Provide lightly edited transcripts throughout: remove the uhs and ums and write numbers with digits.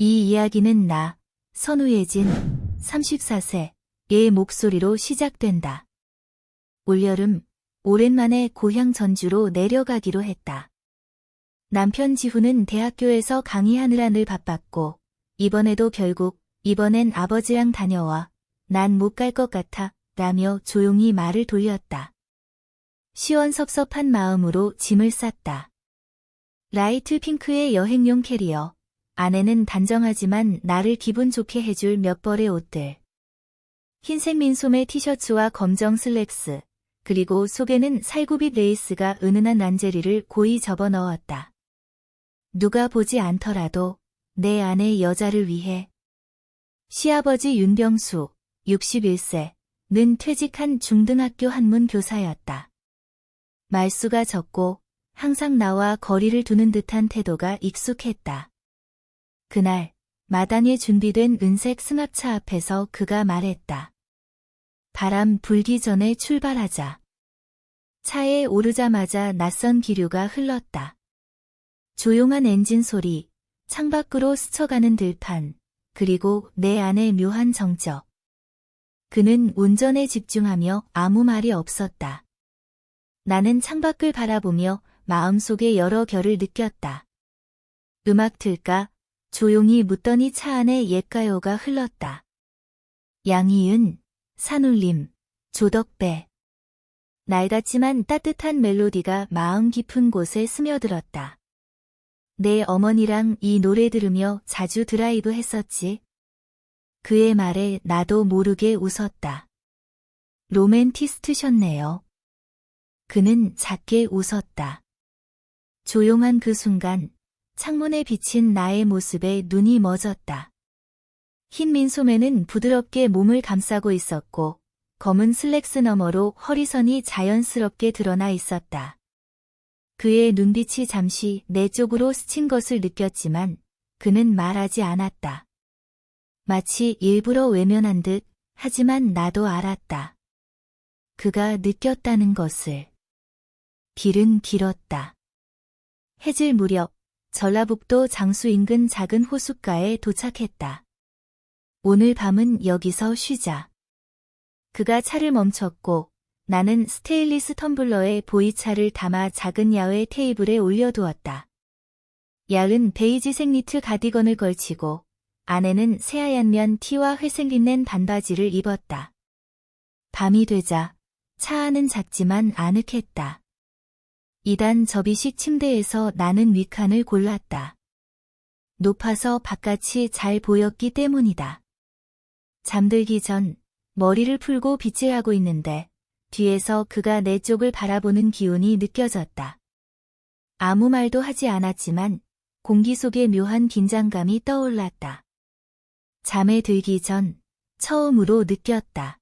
이 이야기는 나, 선우예진, 34세의 목소리로 시작된다. 올여름, 오랜만에 고향 전주로 내려가기로 했다. 남편 지훈은 대학교에서 강의하느라 늘 바빴고, 이번에도 결국, 이번엔 아버지랑 다녀와, 난 못 갈 것 같아, 라며 조용히 말을 돌렸다. 시원섭섭한 마음으로 짐을 쌌다. 라이트 핑크의 여행용 캐리어, 안에는 단정하지만 나를 기분 좋게 해줄 몇 벌의 옷들. 흰색 민소매 티셔츠와 검정 슬랙스, 그리고 속에는 살구빛 레이스가 은은한 란제리를 고이 접어 넣었다. 누가 보지 않더라도 내 아내 여자를 위해. 시아버지 윤병수, 61세는 퇴직한 중등학교 한문 교사였다. 말수가 적고 항상 나와 거리를 두는 듯한 태도가 익숙했다. 그날 마당에 준비된 은색 승합차 앞에서 그가 말했다. 바람 불기 전에 출발하자. 차에 오르자마자 낯선 기류가 흘렀다. 조용한 엔진 소리, 창밖으로 스쳐가는 들판, 그리고 내 안의 묘한 정적. 그는 운전에 집중하며 아무 말이 없었다. 나는 창밖을 바라보며 마음속에 여러 결을 느꼈다. 음악 틀까? 조용히 묻더니 차 안에 옛가요가 흘렀다. 양희은, 산울림, 조덕배. 낡았지만 따뜻한 멜로디가 마음 깊은 곳에 스며들었다. 내 어머니랑 이 노래 들으며 자주 드라이브 했었지. 그의 말에 나도 모르게 웃었다. 로맨티스트셨네요. 그는 작게 웃었다. 조용한 그 순간, 창문에 비친 나의 모습에 눈이 멎었다. 흰 민소매는 부드럽게 몸을 감싸고 있었고, 검은 슬랙스 너머로 허리선이 자연스럽게 드러나 있었다. 그의 눈빛이 잠시 내 쪽으로 스친 것을 느꼈지만, 그는 말하지 않았다. 마치 일부러 외면한 듯, 하지만 나도 알았다. 그가 느꼈다는 것을. 길은 길었다. 해질 무렵, 전라북도 장수 인근 작은 호숫가에 도착했다. 오늘 밤은 여기서 쉬자. 그가 차를 멈췄고 나는 스테인리스 텀블러에 보이차를 담아 작은 야외 테이블에 올려두었다. 얇은 베이지색 니트 가디건을 걸치고 안에는 새하얀 면 티와 회색 린넨 반바지를 입었다. 밤이 되자 차 안은 작지만 아늑했다. 2단 접이식 침대에서 나는 윗칸을 골랐다. 높아서 바깥이 잘 보였기 때문이다. 잠들기 전 머리를 풀고 빗질하고 있는데 뒤에서 그가 내 쪽을 바라보는 기운이 느껴졌다. 아무 말도 하지 않았지만 공기 속에 묘한 긴장감이 떠올랐다. 잠에 들기 전 처음으로 느꼈다.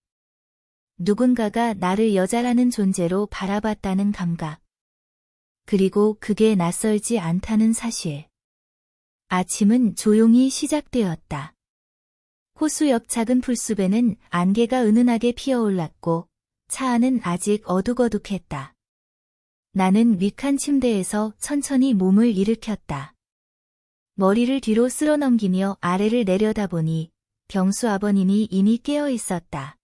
누군가가 나를 여자라는 존재로 바라봤다는 감각. 그리고 그게 낯설지 않다는 사실. 아침은 조용히 시작되었다. 호수 옆 작은 풀숲에는 안개가 은은하게 피어올랐고 차 안은 아직 어둑어둑했다. 나는 윗칸 침대에서 천천히 몸을 일으켰다. 머리를 뒤로 쓸어 넘기며 아래를 내려다보니 병수 아버님이 이미 깨어 있었다.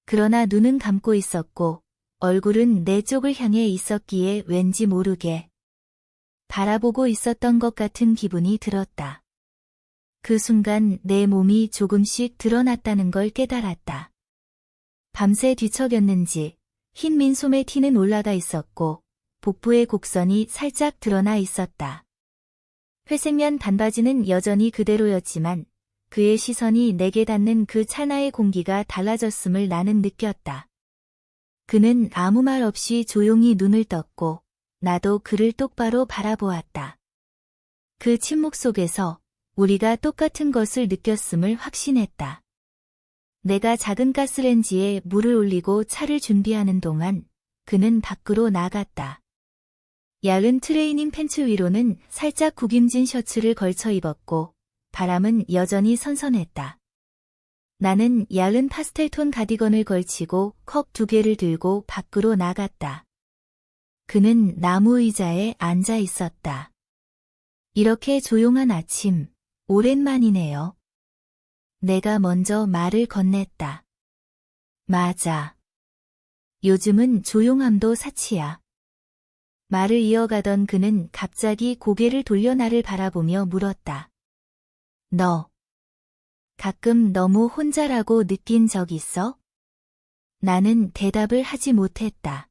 그러나 눈은 감고 있었고 얼굴은 내 쪽을 향해 있었기에 왠지 모르게 바라보고 있었던 것 같은 기분이 들었다. 그 순간 내 몸이 조금씩 드러났다는 걸 깨달았다. 밤새 뒤척였는지 흰 민소매 티는 올라가 있었고 복부의 곡선이 살짝 드러나 있었다. 회색면 반바지는 여전히 그대로였지만 그의 시선이 내게 닿는 그 찰나의 공기가 달라졌음을 나는 느꼈다. 그는 아무 말 없이 조용히 눈을 떴고 나도 그를 똑바로 바라보았다. 그 침묵 속에서 우리가 똑같은 것을 느꼈음을 확신했다. 내가 작은 가스레인지에 물을 올리고 차를 준비하는 동안 그는 밖으로 나갔다. 얇은 트레이닝 팬츠 위로는 살짝 구김진 셔츠를 걸쳐 입었고 바람은 여전히 선선했다. 나는 얇은 파스텔톤 가디건을 걸치고 컵 2개를 들고 밖으로 나갔다. 그는 나무 의자에 앉아 있었다. 이렇게 조용한 아침, 오랜만이네요. 내가 먼저 말을 건넸다. 맞아. 요즘은 조용함도 사치야. 말을 이어가던 그는 갑자기 고개를 돌려 나를 바라보며 물었다. 너, 가끔 너무 혼자라고 느낀 적 있어? 나는 대답을 하지 못했다.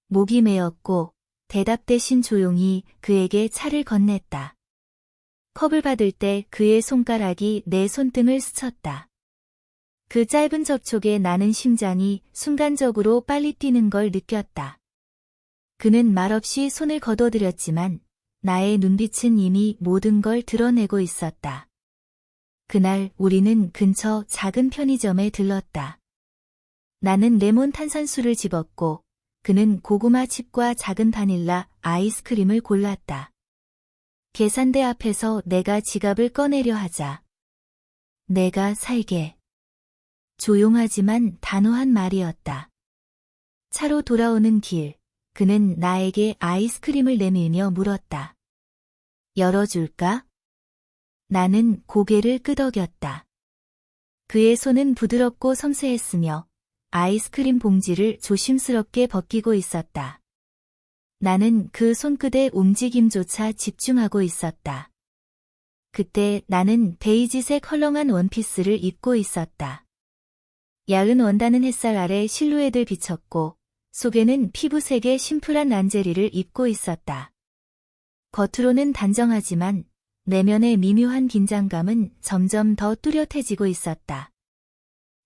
목이 메었고 대답 대신 조용히 그에게 차를 건넸다. 컵을 받을 때 그의 손가락이 내 손등을 스쳤다. 그 짧은 접촉에 나는 심장이 순간적으로 빨리 뛰는 걸 느꼈다. 그는 말없이 손을 거둬들였지만 나의 눈빛은 이미 모든 걸 드러내고 있었다. 그날 우리는 근처 작은 편의점에 들렀다. 나는 레몬 탄산수를 집었고 그는 고구마 칩과 작은 바닐라 아이스크림을 골랐다. 계산대 앞에서 내가 지갑을 꺼내려 하자. 내가 살게. 조용하지만 단호한 말이었다. 차로 돌아오는 길, 그는 나에게 아이스크림을 내밀며 물었다. 열어줄까? 나는 고개를 끄덕였다. 그의 손은 부드럽고 섬세했으며 아이스크림 봉지를 조심스럽게 벗기고 있었다. 나는 그 손끝의 움직임조차 집중하고 있었다. 그때 나는 베이지색 헐렁한 원피스를 입고 있었다. 야은 원단은 햇살 아래 실루엣을 비쳤고 속에는 피부색의 심플한 란제리를 입고 있었다. 겉으로는 단정하지만 내면의 미묘한 긴장감은 점점 더 뚜렷해지고 있었다.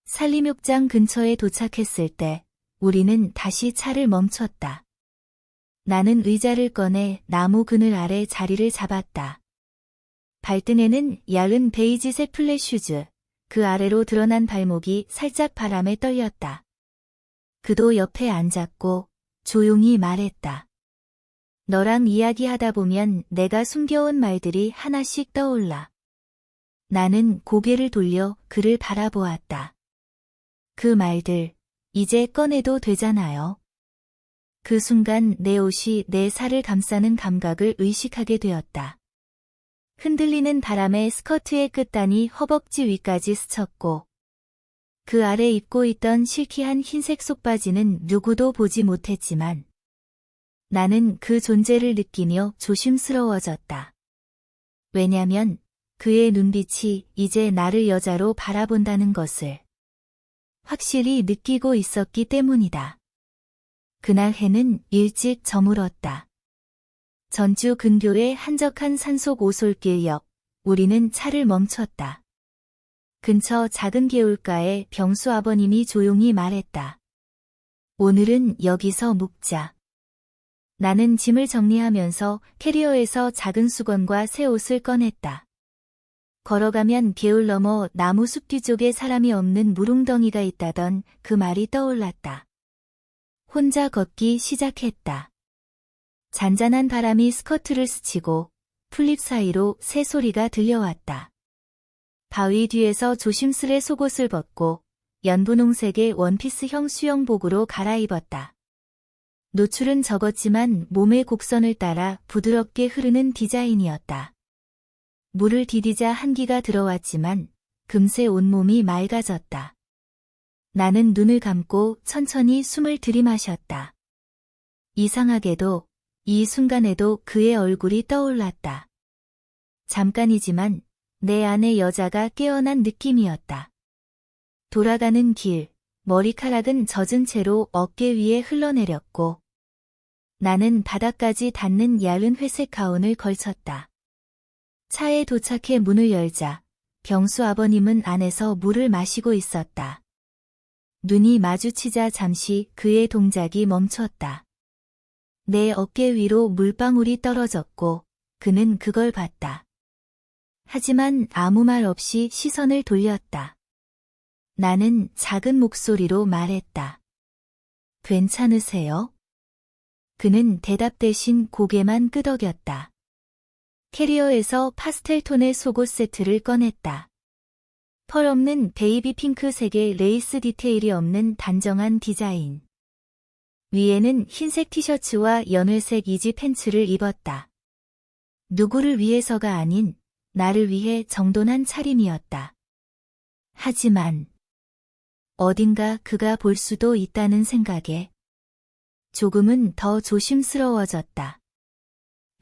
산림욕장 근처에 도착했을 때 우리는 다시 차를 멈췄다. 나는 의자를 꺼내 나무 그늘 아래 자리를 잡았다. 발등에는 얇은 베이지색 플랫 슈즈, 그 아래로 드러난 발목이 살짝 바람에 떨렸다. 그도 옆에 앉았고 조용히 말했다. 너랑 이야기하다 보면 내가 숨겨온 말들이 하나씩 떠올라. 나는 고개를 돌려 그를 바라보았다. 그 말들, 이제 꺼내도 되잖아요. 그 순간 내 옷이 내 살을 감싸는 감각을 의식하게 되었다. 흔들리는 바람에 스커트의 끝단이 허벅지 위까지 스쳤고 그 아래 입고 있던 실키한 흰색 속바지는 누구도 보지 못했지만 나는 그 존재를 느끼며 조심스러워졌다. 왜냐면 그의 눈빛이 이제 나를 여자로 바라본다는 것을 확실히 느끼고 있었기 때문이다. 그날 해는 일찍 저물었다. 전주 근교의 한적한 산속 오솔길 옆, 우리는 차를 멈췄다. 근처 작은 개울가에 병수 아버님이 조용히 말했다. 오늘은 여기서 묵자. 나는 짐을 정리하면서 캐리어에서 작은 수건과 새 옷을 꺼냈다. 걸어가면 개울 너머 나무 숲 뒤쪽에 사람이 없는 무릉덩이가 있다던 그 말이 떠올랐다. 혼자 걷기 시작했다. 잔잔한 바람이 스커트를 스치고 풀잎 사이로 새소리가 들려왔다. 바위 뒤에서 조심스레 속옷을 벗고 연분홍색의 원피스형 수영복으로 갈아입었다. 노출은 적었지만 몸의 곡선을 따라 부드럽게 흐르는 디자인이었다. 물을 디디자 한기가 들어왔지만 금세 온몸이 맑아졌다. 나는 눈을 감고 천천히 숨을 들이마셨다. 이상하게도 이 순간에도 그의 얼굴이 떠올랐다. 잠깐이지만 내 안의 여자가 깨어난 느낌이었다. 돌아가는 길, 머리카락은 젖은 채로 어깨 위에 흘러내렸고 나는 바닥까지 닿는 얇은 회색 가운을 걸쳤다. 차에 도착해 문을 열자 병수 아버님은 안에서 물을 마시고 있었다. 눈이 마주치자 잠시 그의 동작이 멈췄다. 내 어깨 위로 물방울이 떨어졌고 그는 그걸 봤다. 하지만 아무 말 없이 시선을 돌렸다. 나는 작은 목소리로 말했다. 괜찮으세요? 그는 대답 대신 고개만 끄덕였다. 캐리어에서 파스텔 톤의 속옷 세트를 꺼냈다. 펄 없는 베이비 핑크색의 레이스 디테일이 없는 단정한 디자인. 위에는 흰색 티셔츠와 연회색 이지 팬츠를 입었다. 누구를 위해서가 아닌 나를 위해 정돈한 차림이었다. 하지만 어딘가 그가 볼 수도 있다는 생각에 조금은 더 조심스러워졌다.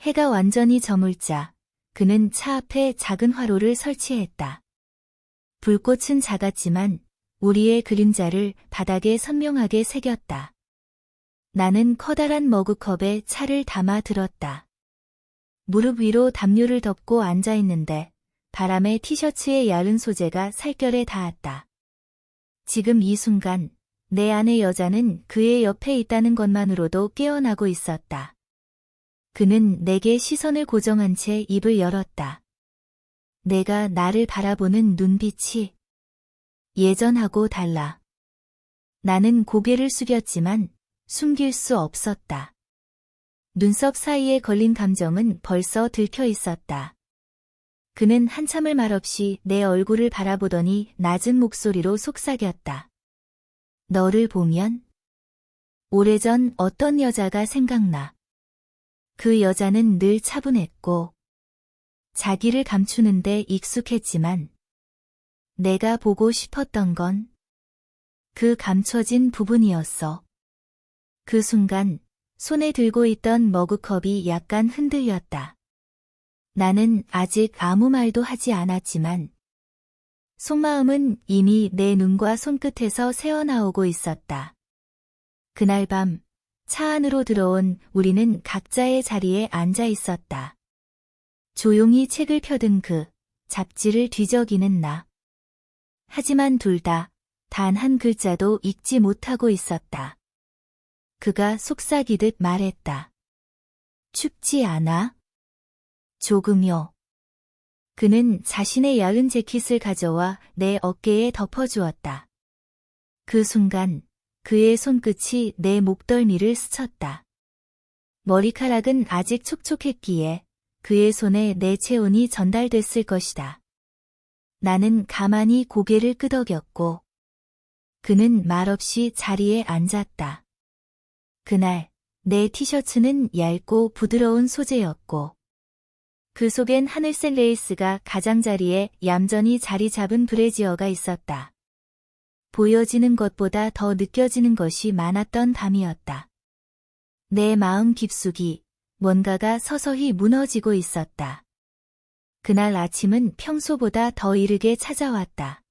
해가 완전히 저물자 그는 차 앞에 작은 화로를 설치했다. 불꽃은 작았지만 우리의 그림자를 바닥에 선명하게 새겼다. 나는 커다란 머그컵에 차를 담아 들었다. 무릎 위로 담요를 덮고 앉아 있는데 바람에 티셔츠의 야른 소재가 살결에 닿았다. 지금 이 순간 내 안의 여자는 그의 옆에 있다는 것만으로도 깨어나고 있었다. 그는 내게 시선을 고정한 채 입을 열었다. 내가 나를 바라보는 눈빛이 예전하고 달라. 나는 고개를 숙였지만 숨길 수 없었다. 눈썹 사이에 걸린 감정은 벌써 들켜 있었다. 그는 한참을 말없이 내 얼굴을 바라보더니 낮은 목소리로 속삭였다. 너를 보면 오래전 어떤 여자가 생각나. 그 여자는 늘 차분했고 자기를 감추는데 익숙했지만 내가 보고 싶었던 건 그 감춰진 부분이었어. 그 순간 손에 들고 있던 머그컵이 약간 흔들렸다. 나는 아직 아무 말도 하지 않았지만 속마음은 이미 내 눈과 손끝에서 새어나오고 있었다. 그날 밤 차 안으로 들어온 우리는 각자의 자리에 앉아 있었다. 조용히 책을 펴든 그, 잡지를 뒤적이는 나. 하지만 둘 다 단 한 글자도 읽지 못하고 있었다. 그가 속삭이듯 말했다. 춥지 않아? 조금요. 그는 자신의 야른 재킷을 가져와 내 어깨에 덮어주었다. 그 순간 그의 손끝이 내 목덜미를 스쳤다. 머리카락은 아직 촉촉했기에 그의 손에 내 체온이 전달됐을 것이다. 나는 가만히 고개를 끄덕였고 그는 말없이 자리에 앉았다. 그날 내 티셔츠는 얇고 부드러운 소재였고 그 속엔 하늘색 레이스가 가장자리에 얌전히 자리 잡은 브래지어가 있었다. 보여지는 것보다 더 느껴지는 것이 많았던 밤이었다. 내 마음 깊숙이 뭔가가 서서히 무너지고 있었다. 그날 아침은 평소보다 더 이르게 찾아왔다.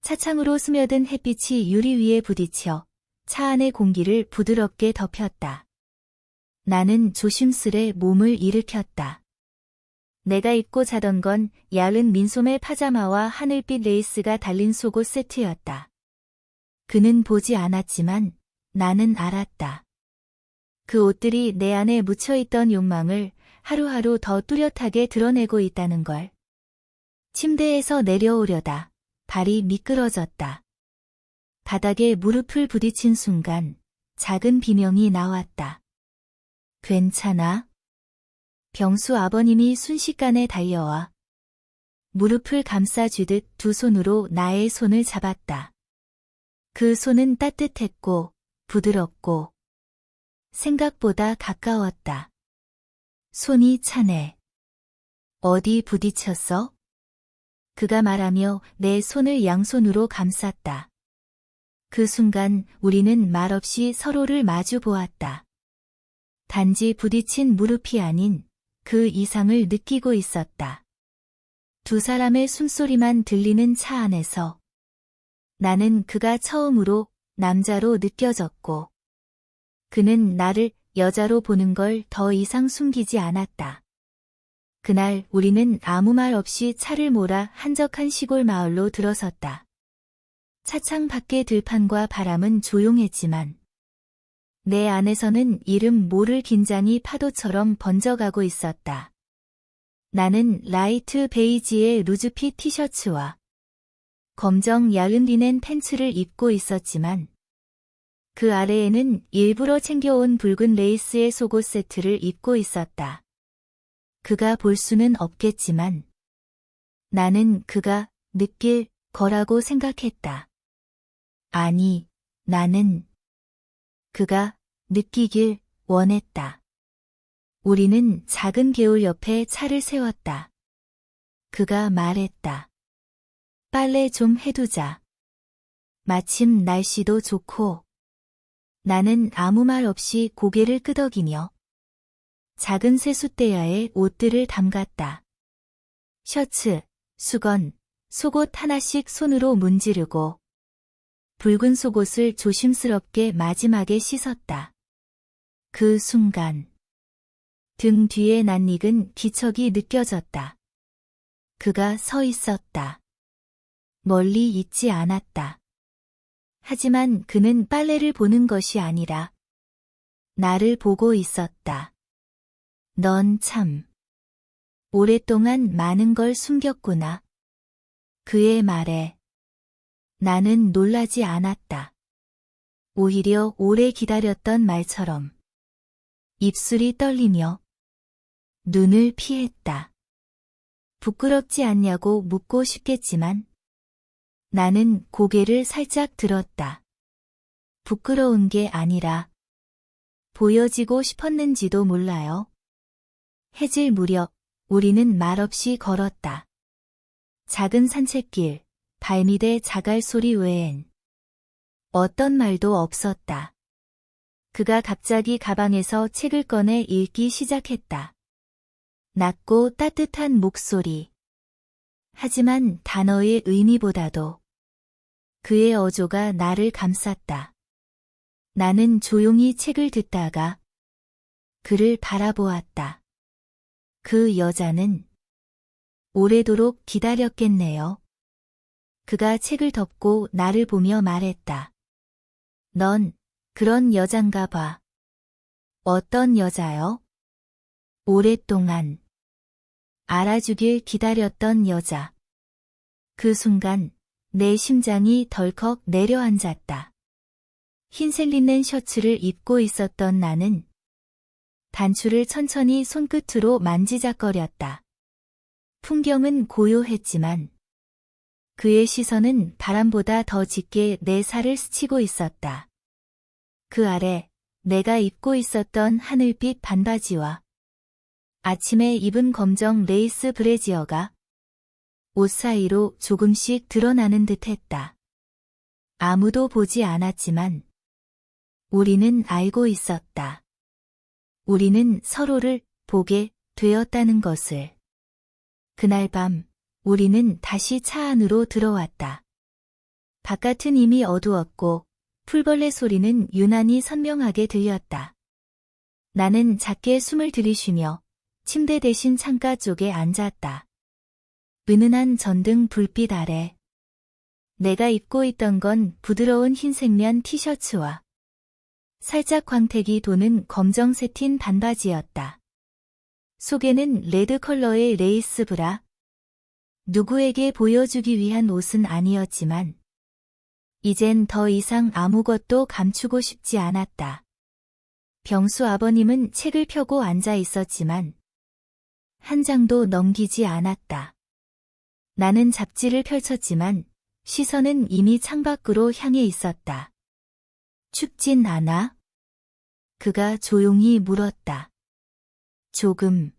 차창으로 스며든 햇빛이 유리 위에 부딪혀 차 안의 공기를 부드럽게 덮였다. 나는 조심스레 몸을 일으켰다. 내가 입고 자던 건 야른 민소매 파자마와 하늘빛 레이스가 달린 속옷 세트였다. 그는 보지 않았지만 나는 알았다. 그 옷들이 내 안에 묻혀있던 욕망을 하루하루 더 뚜렷하게 드러내고 있다는 걸. 침대에서 내려오려다 발이 미끄러졌다. 바닥에 무릎을 부딪힌 순간 작은 비명이 나왔다. 괜찮아? 병수 아버님이 순식간에 달려와 무릎을 감싸주듯 두 손으로 나의 손을 잡았다. 그 손은 따뜻했고 부드럽고 생각보다 가까웠다. 손이 차네. 어디 부딪혔어? 그가 말하며 내 손을 양손으로 감쌌다. 그 순간 우리는 말없이 서로를 마주 보았다. 단지 부딪힌 무릎이 아닌 그 이상을 느끼고 있었다. 두 사람의 숨소리만 들리는 차 안에서 나는 그가 처음으로 남자로 느껴졌고 그는 나를 여자로 보는 걸 더 이상 숨기지 않았다. 그날 우리는 아무 말 없이 차를 몰아 한적한 시골 마을로 들어섰다. 차창 밖의 들판과 바람은 조용했지만 내 안에서는 이름 모를 긴장이 파도처럼 번져가고 있었다. 나는 라이트 베이지의 루즈핏 티셔츠와 검정 야른 리넨 팬츠를 입고 있었지만 그 아래에는 일부러 챙겨온 붉은 레이스의 속옷 세트를 입고 있었다. 그가 볼 수는 없겠지만 나는 그가 느낄 거라고 생각했다. 아니, 나는 그가 느끼길 원했다. 우리는 작은 개울 옆에 차를 세웠다. 그가 말했다. 빨래 좀 해두자. 마침 날씨도 좋고. 나는 아무 말 없이 고개를 끄덕이며 작은 세숫대야에 옷들을 담갔다. 셔츠, 수건, 속옷 하나씩 손으로 문지르고 붉은 속옷을 조심스럽게 마지막에 씻었다. 그 순간 등 뒤에 낯익은 기척이 느껴졌다. 그가 서 있었다. 멀리 있지 않았다. 하지만 그는 빨래를 보는 것이 아니라 나를 보고 있었다. 넌 참 오랫동안 많은 걸 숨겼구나. 그의 말에 나는 놀라지 않았다. 오히려 오래 기다렸던 말처럼 입술이 떨리며 눈을 피했다. 부끄럽지 않냐고 묻고 싶겠지만 나는 고개를 살짝 들었다. 부끄러운 게 아니라 보여지고 싶었는지도 몰라요. 해질 무렵 우리는 말없이 걸었다. 작은 산책길, 발밑의 자갈 소리 외엔 어떤 말도 없었다. 그가 갑자기 가방에서 책을 꺼내 읽기 시작했다. 낮고 따뜻한 목소리. 하지만 단어의 의미보다도 그의 어조가 나를 감쌌다. 나는 조용히 책을 듣다가 그를 바라보았다. 그 여자는 오래도록 기다렸겠네요. 그가 책을 덮고 나를 보며 말했다. 넌 그런 여잔가 봐. 어떤 여자요? 오랫동안 알아주길 기다렸던 여자. 그 순간 내 심장이 덜컥 내려앉았다. 흰색 린넨 셔츠를 입고 있었던 나는 단추를 천천히 손끝으로 만지작거렸다. 풍경은 고요했지만 그의 시선은 바람보다 더 짙게 내 살을 스치고 있었다. 그 아래 내가 입고 있었던 하늘빛 반바지와 아침에 입은 검정 레이스 브래지어가 옷 사이로 조금씩 드러나는 듯했다. 아무도 보지 않았지만 우리는 알고 있었다. 우리는 서로를 보게 되었다는 것을. 그날 밤 우리는 다시 차 안으로 들어왔다. 바깥은 이미 어두웠고 풀벌레 소리는 유난히 선명하게 들렸다. 나는 작게 숨을 들이쉬며 침대 대신 창가 쪽에 앉았다. 은은한 전등 불빛 아래 내가 입고 있던 건 부드러운 흰색면 티셔츠와 살짝 광택이 도는 검정 세틴 반바지였다. 속에는 레드 컬러의 레이스 브라. 누구에게 보여주기 위한 옷은 아니었지만 이젠 더 이상 아무것도 감추고 싶지 않았다. 병수 아버님은 책을 펴고 앉아 있었지만 한 장도 넘기지 않았다. 나는 잡지를 펼쳤지만 시선은 이미 창밖으로 향해 있었다. 춥진 않아? 그가 조용히 물었다. 조금.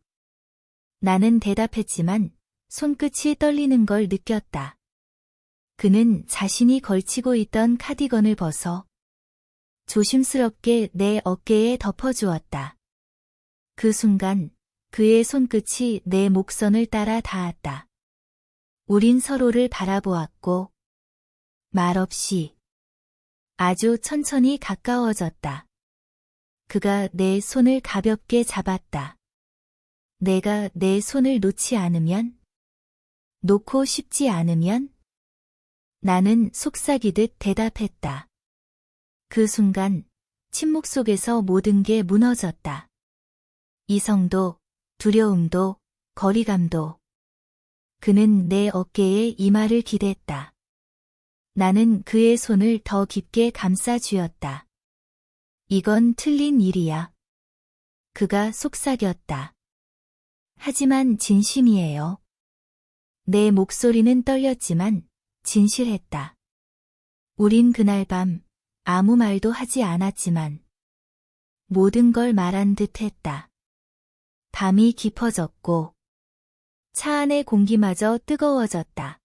나는 대답했지만 손끝이 떨리는 걸 느꼈다. 그는 자신이 걸치고 있던 카디건을 벗어 조심스럽게 내 어깨에 덮어주었다. 그 순간 그의 손끝이 내 목선을 따라 닿았다. 우린 서로를 바라보았고 말없이 아주 천천히 가까워졌다. 그가 내 손을 가볍게 잡았다. 내가 내 손을 놓지 않으면? 놓고 싶지 않으면? 나는 속삭이듯 대답했다. 그 순간 침묵 속에서 모든 게 무너졌다. 이성도, 두려움도, 거리감도. 그는 내 어깨에 이마를 기댔다. 나는 그의 손을 더 깊게 감싸 쥐었다. 이건 틀린 일이야. 그가 속삭였다. 하지만 진심이에요. 내 목소리는 떨렸지만 진실했다. 우린 그날 밤 아무 말도 하지 않았지만 모든 걸 말한 듯 했다. 밤이 깊어졌고 차 안의 공기마저 뜨거워졌다.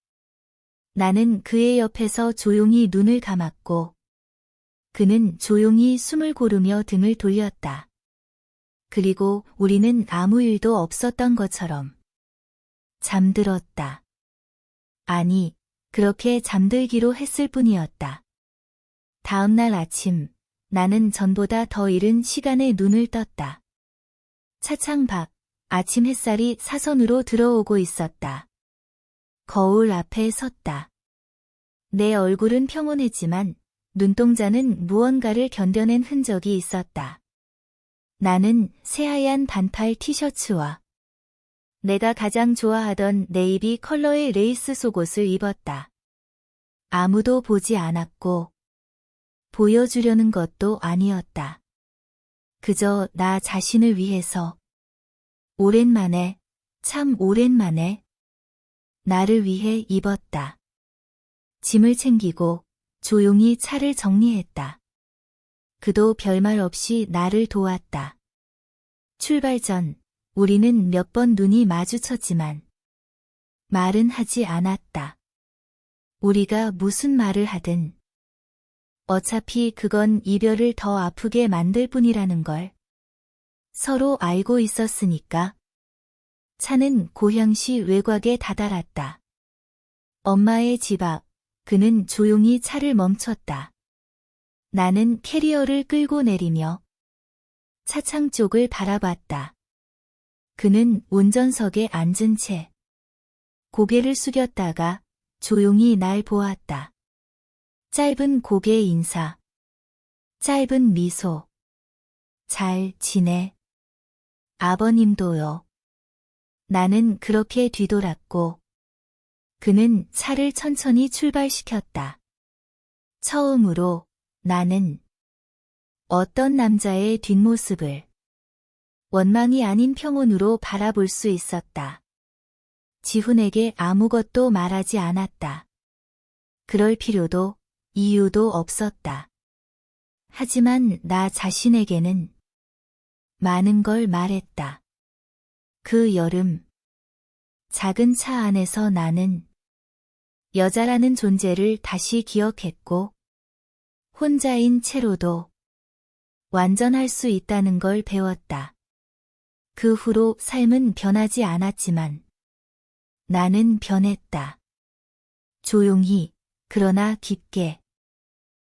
나는 그의 옆에서 조용히 눈을 감았고, 그는 조용히 숨을 고르며 등을 돌렸다. 그리고 우리는 아무 일도 없었던 것처럼 잠들었다. 아니, 그렇게 잠들기로 했을 뿐이었다. 다음 날 아침, 나는 전보다 더 이른 시간에 눈을 떴다. 차창 밖, 아침 햇살이 사선으로 들어오고 있었다. 거울 앞에 섰다. 내 얼굴은 평온했지만 눈동자는 무언가를 견뎌낸 흔적이 있었다. 나는 새하얀 반팔 티셔츠와 내가 가장 좋아하던 네이비 컬러의 레이스 속옷을 입었다. 아무도 보지 않았고 보여주려는 것도 아니었다. 그저 나 자신을 위해서 오랜만에, 참 오랜만에 나를 위해 입었다. 짐을 챙기고 조용히 차를 정리했다. 그도 별말 없이 나를 도왔다. 출발 전 우리는 몇 번 눈이 마주쳤지만 말은 하지 않았다. 우리가 무슨 말을 하든 어차피 그건 이별을 더 아프게 만들 뿐이라는 걸 서로 알고 있었으니까. 차는 고향시 외곽에 다다랐다. 엄마의 집 앞, 그는 조용히 차를 멈췄다. 나는 캐리어를 끌고 내리며 차창 쪽을 바라봤다. 그는 운전석에 앉은 채 고개를 숙였다가 조용히 날 보았다. 짧은 고개 인사, 짧은 미소. 잘 지내? 아버님도요. 나는 그렇게 뒤돌았고 그는 차를 천천히 출발시켰다. 처음으로 나는 어떤 남자의 뒷모습을 원망이 아닌 평온으로 바라볼 수 있었다. 지훈에게 아무것도 말하지 않았다. 그럴 필요도 이유도 없었다. 하지만 나 자신에게는 많은 걸 말했다. 그 여름, 작은 차 안에서 나는 여자라는 존재를 다시 기억했고, 혼자인 채로도 완전할 수 있다는 걸 배웠다. 그 후로 삶은 변하지 않았지만 나는 변했다. 조용히, 그러나 깊게.